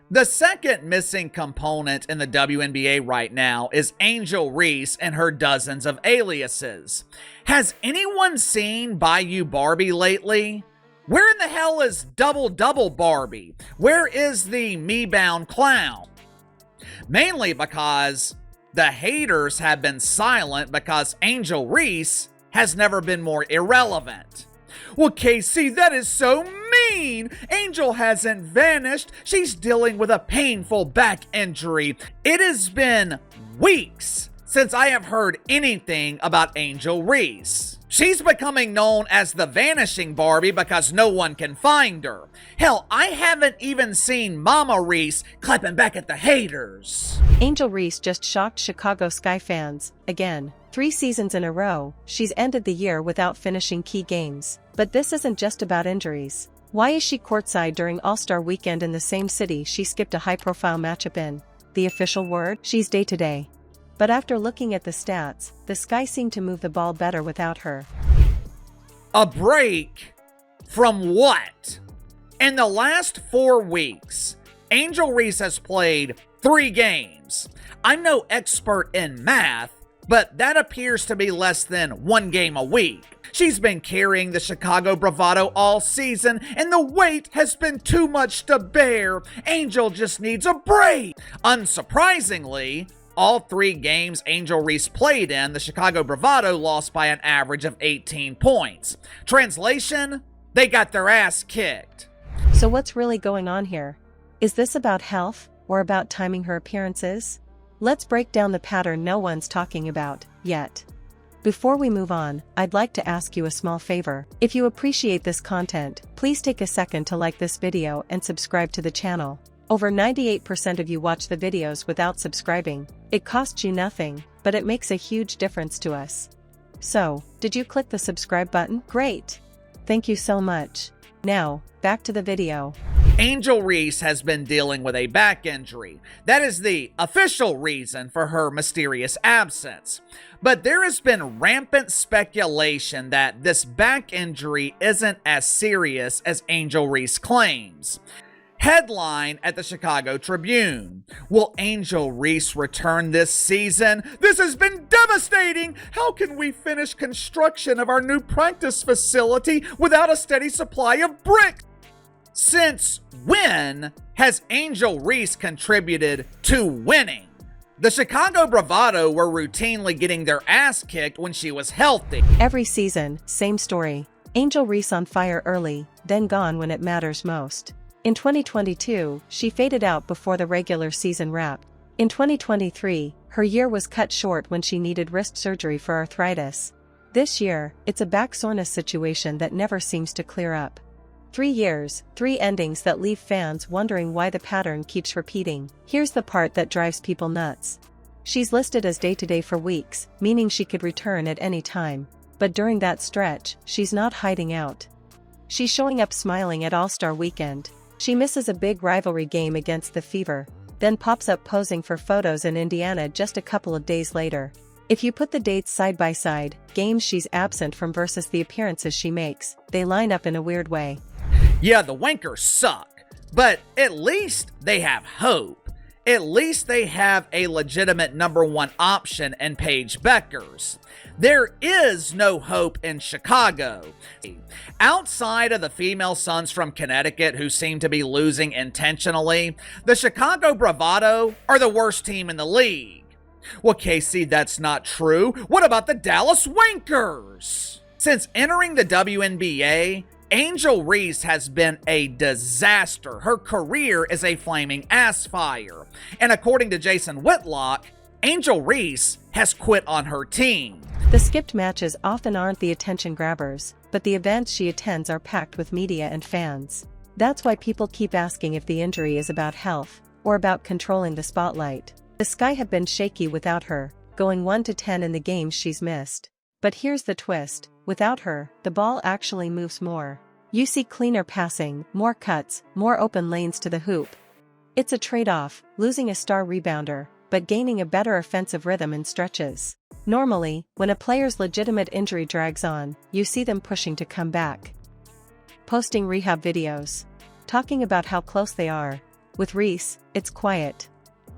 The second missing component in the WNBA right now is Angel Reese and her dozens of aliases. Has anyone seen Bayou Barbie lately? Where in the hell is Double Double Barbie? Where is the me-bound clown? Mainly because the haters have been silent because Angel Reese has never been more irrelevant. Well, Casey, that is so mean! Angel hasn't vanished. She's dealing with a painful back injury. It has been weeks since I have heard anything about Angel Reese. She's becoming known as the Vanishing Barbie because no one can find her. Hell, I haven't even seen Mama Reese clapping back at the haters. Angel Reese just shocked Chicago Sky fans, again. 3 seasons in a row, she's ended the year without finishing key games. But this isn't just about injuries. Why is she courtside during All-Star Weekend in the same city she skipped a high-profile matchup in? The official word? She's day-to-day. But after looking at the stats, the Sky seemed to move the ball better without her. A break? From what? In the last 4 weeks, Angel Reese has played 3 games. I'm no expert in math, but that appears to be less than 1 game a week. She's been carrying the Chicago Bravado all season, and the weight has been too much to bear. Angel just needs a break. Unsurprisingly, all 3 games Angel Reese played in, the Chicago Bravado lost by an average of 18 points. Translation? They got their ass kicked. So what's really going on here? Is this about health, or about timing her appearances? Let's break down the pattern no one's talking about yet. Before we move on, I'd like to ask you a small favor. If you appreciate this content, please take a second to like this video and subscribe to the channel. Over 98% of you watch the videos without subscribing. It costs you nothing, but it makes a huge difference to us. So, did you click the subscribe button? Great! Thank you so much. Now, back to the video. Angel Reese has been dealing with a back injury. That is the official reason for her mysterious absence. But there has been rampant speculation that this back injury isn't as serious as Angel Reese claims. Headline at the Chicago Tribune. Will Angel Reese return this season? This has been devastating! How can we finish construction of our new practice facility without a steady supply of bricks? Since when has Angel Reese contributed to winning? The Chicago Bravado were routinely getting their ass kicked when she was healthy. Every season, same story. Angel Reese on fire early, then gone when it matters most. In 2022, she faded out before the regular season wrapped. In 2023, her year was cut short when she needed wrist surgery for arthritis. This year, it's a back soreness situation that never seems to clear up. 3 years, 3 endings that leave fans wondering why the pattern keeps repeating. Here's the part that drives people nuts. She's listed as day-to-day for weeks, meaning she could return at any time. But during that stretch, she's not hiding out. She's showing up smiling at All-Star Weekend. She misses a big rivalry game against the Fever, then pops up posing for photos in Indiana just a couple of days later. If you put the dates side by side, games she's absent from versus the appearances she makes, they line up in a weird way. Yeah, the Wankers suck, but at least they have hope. At least they have a legitimate #1 option in Paige Beckers. There is no hope in Chicago. Outside of the female Suns from Connecticut who seem to be losing intentionally, the Chicago Bravado are the worst team in the league. Well, Casey, that's not true. What about the Dallas Wankers? Since entering the WNBA, Angel Reese has been a disaster. Her career is a flaming ass fire. And according to Jason Whitlock, Angel Reese has quit on her team. The skipped matches often aren't the attention grabbers, but the events she attends are packed with media and fans. That's why people keep asking if the injury is about health, or about controlling the spotlight. The Sky have been shaky without her, going 1-10 in the games she's missed. But here's the twist, without her, the ball actually moves more. You see cleaner passing, more cuts, more open lanes to the hoop. It's a trade-off, losing a star rebounder, but gaining a better offensive rhythm in stretches. Normally, when a player's legitimate injury drags on, you see them pushing to come back. Posting rehab videos. Talking about how close they are. With Reese, it's quiet.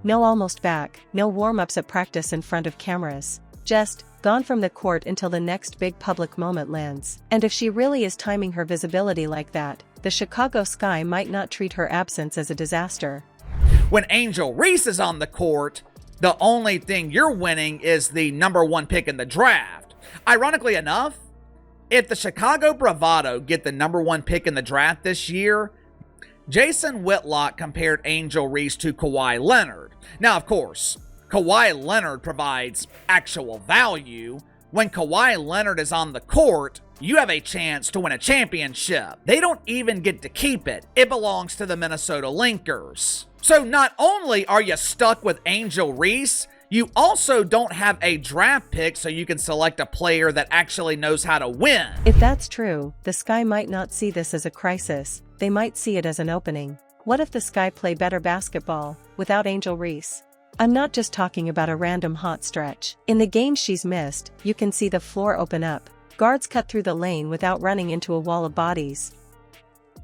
No almost back, no warm-ups at practice in front of cameras. Just, gone from the court until the next big public moment lands. And if she really is timing her visibility like that, the Chicago Sky might not treat her absence as a disaster. When Angel Reese is on the court, the only thing you're winning is the #1 pick in the draft. Ironically enough, if the Chicago Bravado get the #1 pick in the draft this year, Jason Whitlock compared Angel Reese to Kawhi Leonard. Now, of course, Kawhi Leonard provides actual value. When Kawhi Leonard is on the court, you have a chance to win a championship. They don't even get to keep it. It belongs to the Minnesota Lynxers. So not only are you stuck with Angel Reese, you also don't have a draft pick so you can select a player that actually knows how to win. If that's true, the Sky might not see this as a crisis, they might see it as an opening. What if the Sky play better basketball, without Angel Reese? I'm not just talking about a random hot stretch. In the games she's missed, you can see the floor open up. Guards cut through the lane without running into a wall of bodies.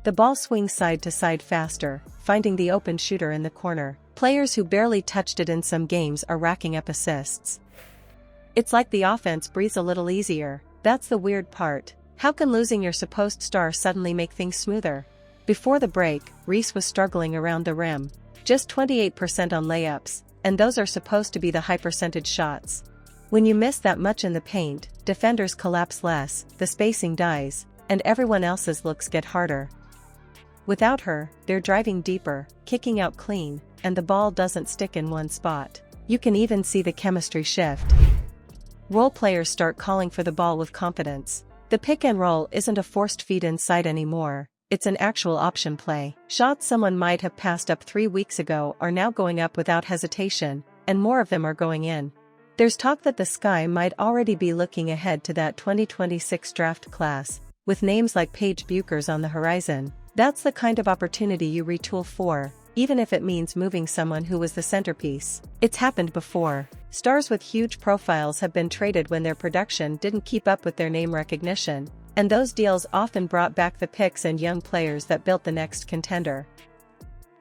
The ball swings side to side faster, finding the open shooter in the corner. Players who barely touched it in some games are racking up assists. It's like the offense breathes a little easier. That's the weird part. How can losing your supposed star suddenly make things smoother? Before the break, Reese was struggling around the rim. Just 28% on layups, and those are supposed to be the high percentage shots. When you miss that much in the paint, defenders collapse less, the spacing dies, and everyone else's looks get harder. Without her, they're driving deeper, kicking out clean, and the ball doesn't stick in one spot. You can even see the chemistry shift. Role players start calling for the ball with confidence. The pick and roll isn't a forced feed inside anymore, it's an actual option play. Shots someone might have passed up 3 weeks ago are now going up without hesitation, and more of them are going in. There's talk that the Sky might already be looking ahead to that 2026 draft class, with names like Paige Buchers on the horizon. That's the kind of opportunity you retool for, even if it means moving someone who was the centerpiece. It's happened before. Stars with huge profiles have been traded when their production didn't keep up with their name recognition, and those deals often brought back the picks and young players that built the next contender.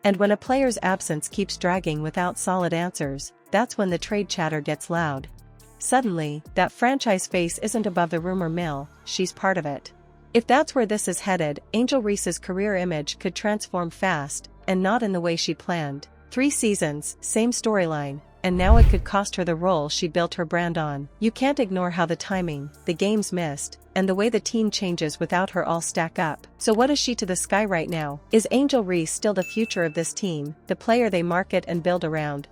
And when a player's absence keeps dragging without solid answers, that's when the trade chatter gets loud. Suddenly, that franchise face isn't above the rumor mill, she's part of it. If that's where this is headed, Angel Reese's career image could transform fast, and not in the way she planned. 3 seasons, same storyline, and now it could cost her the role she built her brand on. You can't ignore how the timing, the games missed, and the way the team changes without her all stack up. So what is she to the Sky right now? Is Angel Reese still the future of this team, the player they market and build around,